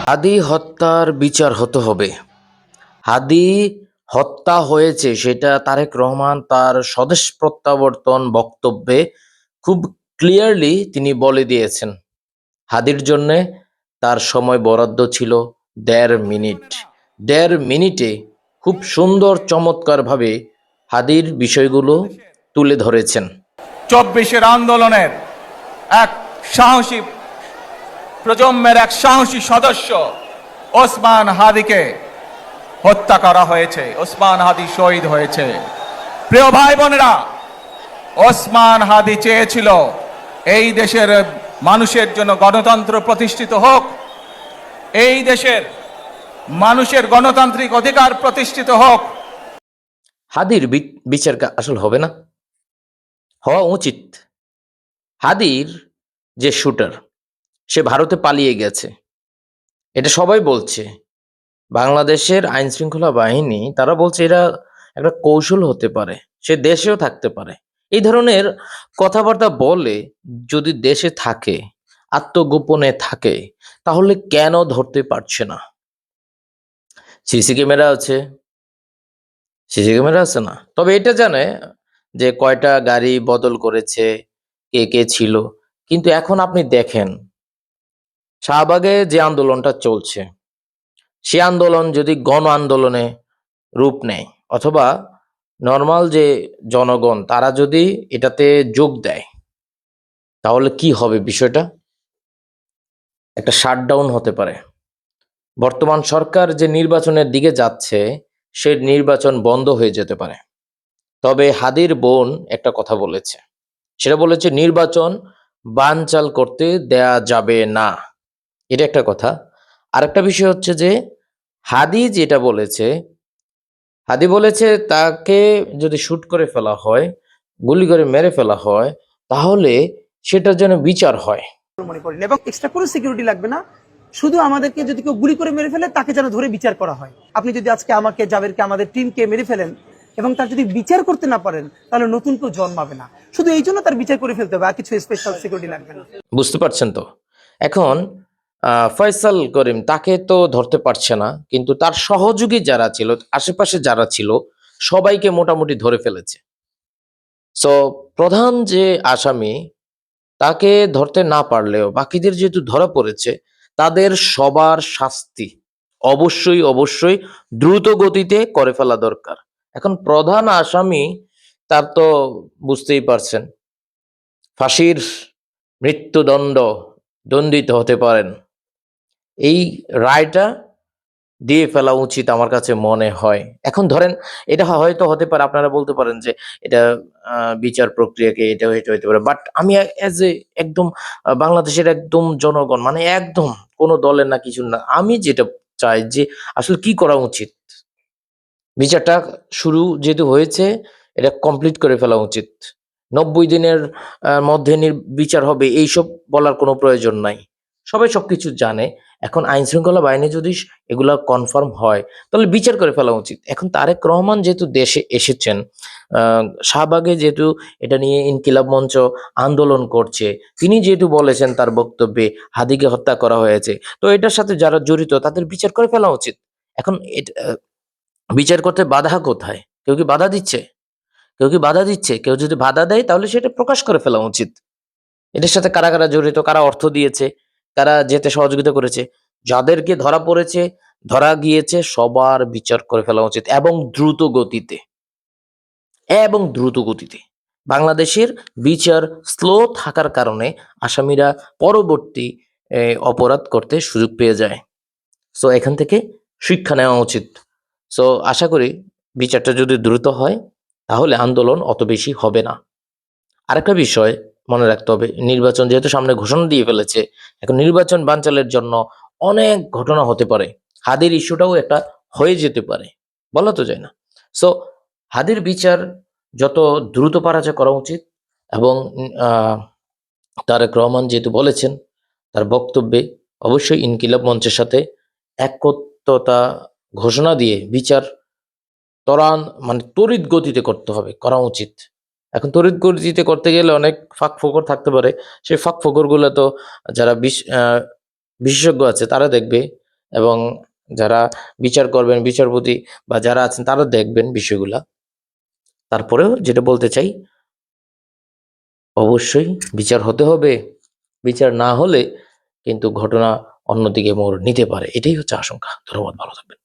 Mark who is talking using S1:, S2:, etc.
S1: হাদি হত্যার বিচার হতে হবে। হাদি হত্যা হয়েছে সেটা তারেক রহমান তার স্বদেশ প্রত্যাবর্তন বক্তব্যে খুব ক্লিয়ারলি তিনি বলে দিয়েছেন। হাদির জন্যে তার সময় বরাদ্দ ছিল ১.৫ মিনিট। ১.৫ মিনিটে খুব সুন্দর চমৎকারভাবে হাদির বিষয়গুলো তুলে ধরেছেন।
S2: ২৪-এর আন্দোলনের এক সাহসী প্রজন্মের এক সাহসী সদস্য ওসমান হাদিকে হত্যা করা হয়েছে। ওসমান হাদি শহীদ হয়েছে। প্রিয় ভাই বোনেরা, ওসমান হাদি চেয়েছিল এই দেশের মানুষের জন্য গণতন্ত্র প্রতিষ্ঠিত হোক, এই দেশের মানুষের গণতান্ত্রিক অধিকার প্রতিষ্ঠিত হোক।
S1: হাদির বিচার আসলে হবে না, হওয়া উচিত। হাদির যে শুটার, সে ভারতে পালিয়ে গেছে, এটা সবাই বলছে। বাংলাদেশের আইন শৃঙ্খলা বাহিনী তারা বলছে এটা একটা কৌশল হতে পারে, সে দেশেও থাকতে পারে। এই ধরনের কথাবার্তা বলে যদি দেশে থাকে, আত্মগোপনে থাকে, তাহলে কেন ধরতে পারছে না? সিসি ক্যামেরা আছে, সিসি ক্যামেরা আছে না, তবে এটা জানে যে কয়টা গাড়ি বদল করেছে, কে কে ছিল। কিন্তু এখন আপনি দেখেন শাহবাগে যে আন্দোলনটা চলছে, সে আন্দোলন যদি গণ আন্দোলনে রূপ নেয় অথবা নর্মাল যে জনগণ তারা যদি এটাতে যোগ দেয়, তাহলে কি হবে? বিষয়টা একটা শাটডাউন হতে পারে। বর্তমান সরকার যে নির্বাচনের দিকে যাচ্ছে, সে নির্বাচন বন্ধ হয়ে যেতে পারে। তবে হাদির বোন একটা কথা বলেছে, সেটা বলেছে নির্বাচন বানচাল করতে দেয়া যাবে না। এটা একটা কথা। আরেকটা বিষয় হচ্ছে যে হাদি যেটা বলেছে, হাদি বলেছে তাকে যদি শুট করে ফেলা হয়, গুলি করে মেরে ফেলা হয়, তাহলে সেটার জন্য বিচার হয়।
S3: মনে করেন এবং এক্সট্রা কোনো সিকিউরিটি লাগবে না, শুধু আমাদেরকে যদি কেউ গুলি করে মেরে ফেলে তাকে যেন ধরে বিচার করা হয়। আপনি যদি আজকে আমাকে, জাবেরকে, আমাদের টিমকে মেরে ফেলেন এবং তার যদি বিচার করতে না পারেন, তাহলে নতুন কেউ জন্মাবে না। শুধু এই জন্য তার বিচার করে ফেলতে হবে, আর কিছু স্পেশাল সিকিউরিটি লাগবে না।
S1: বুঝতে পারছেন তো? এখন ফয়সাল করিম তাকে তো ধরতে পারছে না, কিন্তু তার সহযোগী যারা ছিল, আশেপাশে যারা ছিল, সবাইকে মোটামুটি ধরে ফেলেছে। সো প্রধান যে আসামি, তাকে ধরতে না পারলেও বাকিদের যেহেতু ধরা পড়েছে, তাদের সবার শাস্তি অবশ্যই অবশ্যই দ্রুত গতিতে করে ফেলা দরকার। এখন প্রধান আসামি, তার তো বুঝতেই পারছেন, ফাঁসির মৃত্যুদণ্ড দণ্ডিত হতে পারেন। এই রায়টা দিয়ে ফেলা উচিত আমার কাছে মনে হয়। এখন ধরেন এটা হয়তো হতে পারে, আপনারা বলতে পারেন যে এটা বিচার প্রক্রিয়াকে এটা হইতে পারে, বাট আমি এজ এ একদম বাংলাদেশের একদম জনগণ, মানে একদম কোনো দলের না কিছু না, আমি যেটা চাই যে আসলে কি করা উচিত, বিচারটা শুরু যেহেতু হয়েছে, এটা কমপ্লিট করে ফেলা উচিত। ৯০ দিনের মধ্যে বিচার হবে এইসব বলার কোনো প্রয়োজন নাই, সবাই সবকিছু জানে। এখন আইন শৃঙ্খলা বাহিনী যদি এগুলা কনফার্ম হয়, তাহলে বিচার করে ফেলা উচিত। এখন তারেক রহমান যেহেতু দেশে এসেছেন, শাহবাগে যেহেতু এটা নিয়ে ইনকিলাব মঞ্চ আন্দোলন করছে, তিনি যেহেতু বলেছেন তার বক্তব্যে হাদিকে হত্যা করা হয়েছে, তো এটার সাথে যারা জড়িত তাদের বিচার করে ফেলা উচিত। এখন বিচার করতে বাধা কোথায়? কেউ কি বাধা দিচ্ছে? কেউ কি বাধা দিচ্ছে? কেউ যদি বাধা দেয় তাহলে সেটা প্রকাশ করে ফেলা উচিত। এটার সাথে কারা কারা জড়িত, কারা অর্থ দিয়েছে, কারা যেতে সহযোগিতা করেছে, যাদেরকে ধরা পড়েছে, ধরা গিয়েছে, সবার বিচার করে ফেলা উচিত এবং দ্রুত গতিতে, এবং দ্রুত গতিতে। বাংলাদেশের বিচার স্লো থাকার কারণে আসামিরা পরবর্তী অপরাধ করতে সুযোগ পেয়ে যায়। সো এখান থেকে শিক্ষা নেওয়া উচিত। সো আশা করি বিচারটা যদি দ্রুত হয়, তাহলে আন্দোলন অত বেশি হবে না। আরেকটা বিষয় মনে রাখতে হবে, নির্বাচন যেহেতু সামনে ঘোষণা দিয়ে ফেলেছে, এখন নির্বাচন বানচালের জন্য অনেক ঘটনা হতে পারে। হাদির ইস্যুটাও একটা হয়ে যেতে পারে, বলা তো যায় না। সো হাদির বিচার যত দ্রুত পারা যায় করা উচিত, এবং তারেক রহমান যেহেতু বলেছেন তার বক্তব্যে, অবশ্যই ইনকিলাব মঞ্চের সাথে একত্রতা ঘোষণা দিয়ে বিচার ত্বরান মানে তড়িৎ গতিতে করতে হবে, করা উচিত। এখন তড়িৎ গর্জিতে করতে গেলে অনেক ফাঁক ফোকর থাকতে পারে, সেই ফাঁক ফোকর গুলো তো যারা বিশেষজ্ঞ আছে তারা দেখবে, এবং যারা বিচার করবেন বিচারপতি বা যারা আছেন তারা দেখবেন বিষয়গুলা। তারপরেও যেটা বলতে চাই, অবশ্যই বিচার হতে হবে। বিচার না হলে কিন্তু ঘটনা অন্যদিকে মোড় নিতে পারে, এটাই হচ্ছে আশঙ্কা। ধন্যবাদ, ভালো থাকবেন।